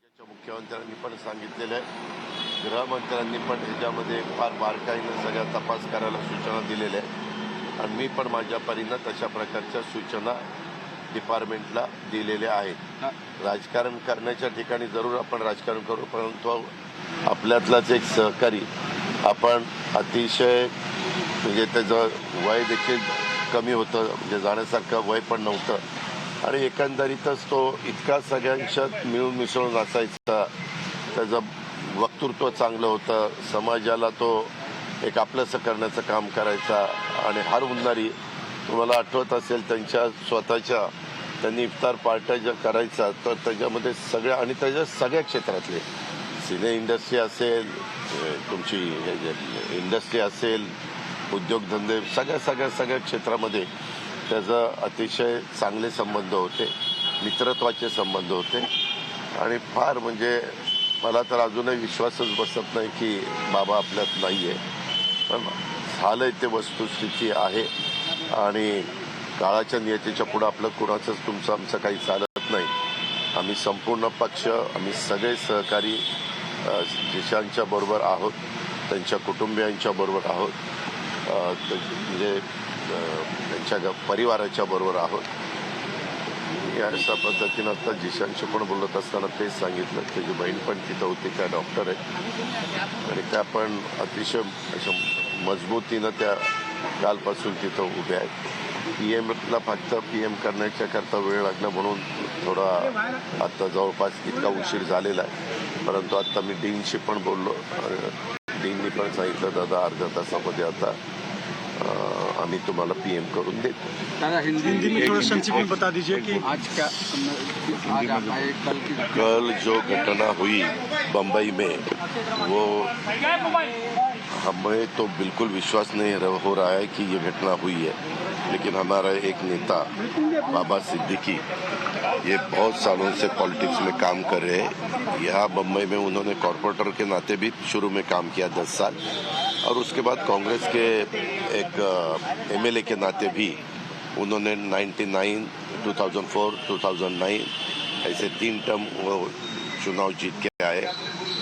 राज्याच्या मुख्यमंत्र्यांनी पण सांगितलेलं आहे, गृहमंत्र्यांनी पण ह्याच्यामध्ये फार बारकाईनं सगळ्या तपास करायला सूचना दिलेल्या आहेत आणि मी पण माझ्या परीनं तशा प्रकारच्या सूचना डिपार्टमेंटला दिलेल्या आहेत. राजकारण करण्याच्या ठिकाणी जरूर आपण राजकारण करू, परंतु आपल्यातलाच एक सहकारी आपण अतिशय म्हणजे त्याचं वय देखील कमी होतं, म्हणजे जाण्यासारखं वय पण नव्हतं आणि एकंदरीतच तो इतका सगळ्यांच्यात मिळून मिसळून असायचा. त्याचं वक्तृत्व चांगलं होतं, समाजाला तो एक आपलंसं करण्याचं काम करायचा आणि हर उन्हारी तुम्हाला आठवत असेल त्यांच्या स्वतःच्या त्यांनी इफ्तार पार्ट्या ज्या करायचा तर त्याच्यामध्ये सगळ्या आणि त्याच्या सगळ्या क्षेत्रातले सिने इंडस्ट्री असेल, तुमची इंडस्ट्री असेल, उद्योगधंदे सगळ्या क्षेत्रामध्ये त्याचं अतिशय चांगले संबंध होते, मित्रत्वाचे संबंध होते आणि फार म्हणजे मला तर अजूनही विश्वासच बसत नाही की बाबा आपल्यात नाही आहे, पण झालंय ते वस्तुस्थिती आहे आणि काळाच्या नियतीच्या पुढं आपलं कुणाचंच तुमचं आमचं काही चालत नाही. आम्ही संपूर्ण पक्ष, आम्ही सगळे सहकारी जिशांच्या बरोबर आहोत, त्यांच्या कुटुंबियांच्या बरोबर आहोत, म्हणजे त्यांच्या परिवाराच्या बरोबर आहोत. या अशा पद्धतीनं आता जिशांशी पण बोलत असताना तेच सांगितलं, त्याची बहीण पण तिथं होती, त्या डॉक्टर आहेत आणि त्या पण अतिशय अशा मजबूतीनं त्या कालपासून तिथं उभ्या आहेत. PM ला फक्त PM करण्याच्या करता वेळ लागला म्हणून थोडा आता जवळपास इतका उशीर झालेला आहे, परंतु आता मी डीनशी पण बोललो, डीननी पण सांगितलं दादा अर्ध्या तासामध्ये आता आम्ही तुम्हाला PM करून देतो. हिंदी में थोड़ा संक्षिप्त बता दीजिए कि आज क्या कल जो घटना हुई बम्बई में वो हमें तो बिल्कुल विश्वास नहीं हो रहा है कि ये घटना हुई है, लेकिन हमारा एक नेता बाबा सिद्दीकी ये बहुत सालों से पॉलिटिक्स में काम कर रहे हैं. यहाँ बम्बई में उन्होंने कॉरपोरेटर के नाते भी शुरू में काम किया 10 साल और उसके बाद कांग्रेस के एक MLA के नाते भी उन्होंने 99, 2004, 2009 ऐसे 3 टर्म वो चुनाव जीत के आए.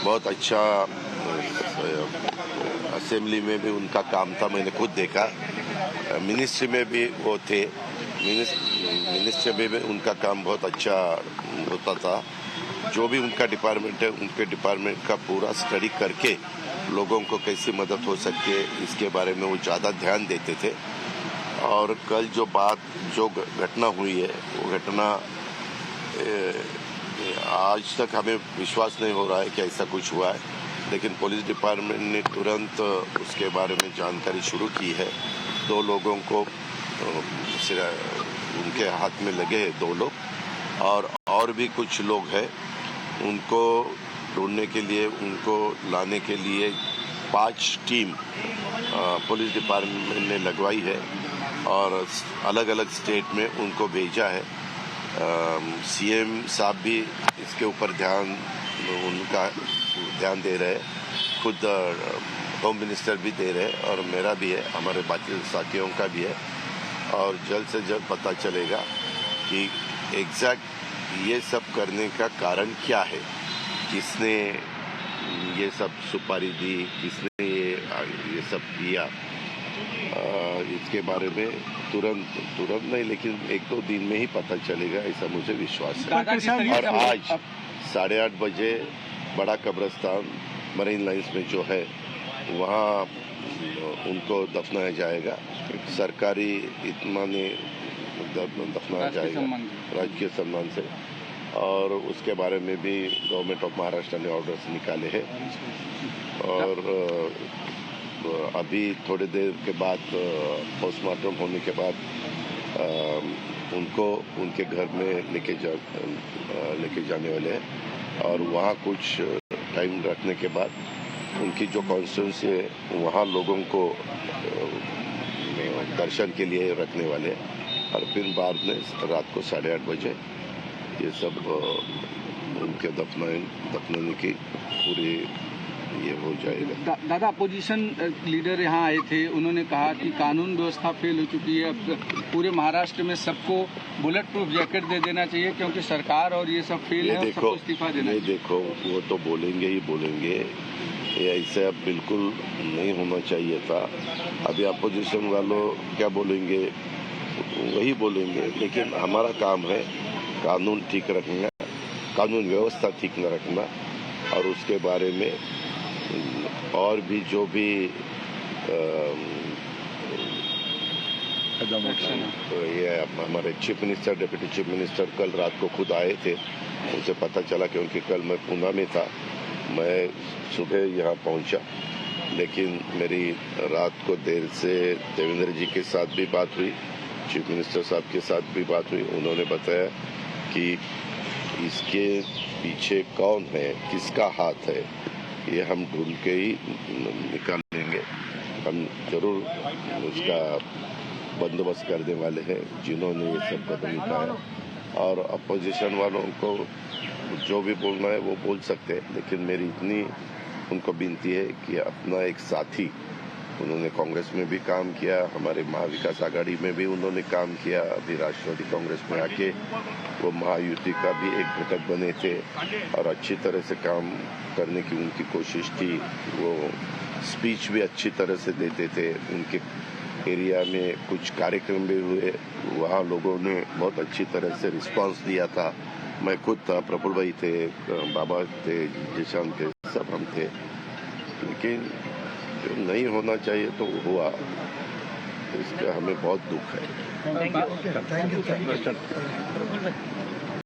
बहुत अच्छा असेंबली में भी उनका काम था, मैंने खुद देखा. मिनिस्ट्री में भी वो थे, मिनिस्ट्री में भी उनका काम बहुत अच्छा होता था. जो भी उनका डिपार्टमेंट है उनके डिपार्टमेंट का पूरा स्टडी करके लोगों को कैसी मदद हो सकती है इसके बारे में वो ज़्यादा ध्यान देते थे. और कल जो घटना हुई है वो घटना आज तक हमें विश्वास नहीं हो रहा है कि ऐसा कुछ हुआ है, लेकिन पुलिस डिपार्टमेंट ने तुरंत उसके बारे में जानकारी शुरू की है. 2 लोगों को उनके हाथ में लगे हैं 2 लोग और भी कुछ लोग हैं, उनको ढूंढने के लिए उनको लाने के लिए 5 टीम पुलिस डिपार्टमेंट ने लगवाई है और अलग अलग स्टेट में उनको भेजा है. CM साहब भी इसके ऊपर उनका ध्यान दे रहे हैं, खुद होम मिनिस्टर भी दे रहे हैं और मेरा भी है, हमारे बाकी साथियों का भी है और जल्द से जल्द पता चलेगा कि एग्जैक्ट ये सब करने का कारण क्या है, किसने ये सब सुपारी दी, किसने ये सब किया. इसके बारे में तुरंत नहीं, लेकिन 1-2 दिन में ही पता चलेगा, ऐसा मुझे विश्वास है. और आज 8:30 बजे बड़ा कब्रिस्तान मरीन लाइन्स में जो है वहाँ उनको दफनाया जाएगा. सरकारी इत्मीनान दफनाया जाएगा राजकीय सम्मान से. और उसके बारे में भी गवर्नमेंट ऑफ महाराष्ट्र ने ऑर्डर्स निकाले हैं और अभी थोड़ी देर के बाद पोस्टमार्टम होने के बाद उनको उनके घर में लेके जाने वाले हैं और वहाँ कुछ टाइम रखने के बाद उनकी जो कॉन्स्टिट्यूंसी है वहाँ लोगों को दर्शन के लिए रखने वाले हैं और फिर बाद में रात को 8:30 बजे ये सब उनके दफनाने की पूरी ये हो जाएगा। दादा, अपोजिशन लीडर यहाँ आए थे, उन्होंने कहा कि कानून व्यवस्था फेल हो चुकी है, अब पूरे महाराष्ट्र में सबको बुलेट प्रूफ जैकेट दे देना चाहिए क्योंकि सरकार और ये सब फेल है और सबको इस्तीफा देना ये चाहिए। देखो, वो तो बोलेंगे ही बोलेंगे, ये ऐसे अब बिल्कुल नहीं होना चाहिए था। अभी अपोजिशन वालों क्या बोलेंगे, वही बोलेंगे, लेकिन हमारा काम है कानून ठीक रखना, कानून व्यवस्था ठीक न रखना, और उसके बारे में और भी जो भी ये हमारे chief minister, deputy chief minister कल रात को खुद आए थे, उनसे पता चला, क्योंकि कल मैं पूना में था, मैं सुबह यहाँ पहुँचा, लेकिन मेरी रात को देर से देवेंद्र जी के साथ भी बात हुई, चीफ मिनिस्टर साहब के साथ भी बात हुई। उन्होंने बताया कि इसके पीछे कौन है, किसका हाथ है, ये हम ढूंढ के ही निकाल लेंगे। हम जरूर उसका बंदोबस्त करने वाले हैं जिन्होंने ये सब कदम उठाया, और अपोजिशन वालों को जो भी बोलना है वो बोल सकते हैं, लेकिन मेरी इतनी उनको विनती है कि अपना एक साथी, उन्होंने कांग्रेस में भी काम किया, हमारे महाविकास आघाड़ी में भी उन्होंने काम किया, अभी राष्ट्रवादी कांग्रेस में आके वो महायुति का भी एक घटक बने थे और अच्छी तरह से काम करने की उनकी कोशिश थी। वो स्पीच भी अच्छी तरह से देते थे, उनके एरिया में कुछ कार्यक्रम भी हुए, वहाँ लोगों ने बहुत अच्छी तरह से रिस्पांस दिया था। मैं खुद था, प्रफुल्ल भाई थे, बाबा थे, जिशान थे, सब हम थे, लेकिन जो नहीं होना चाहिए तो हुआ, इसका हमें बहुत दुख है। Thank you.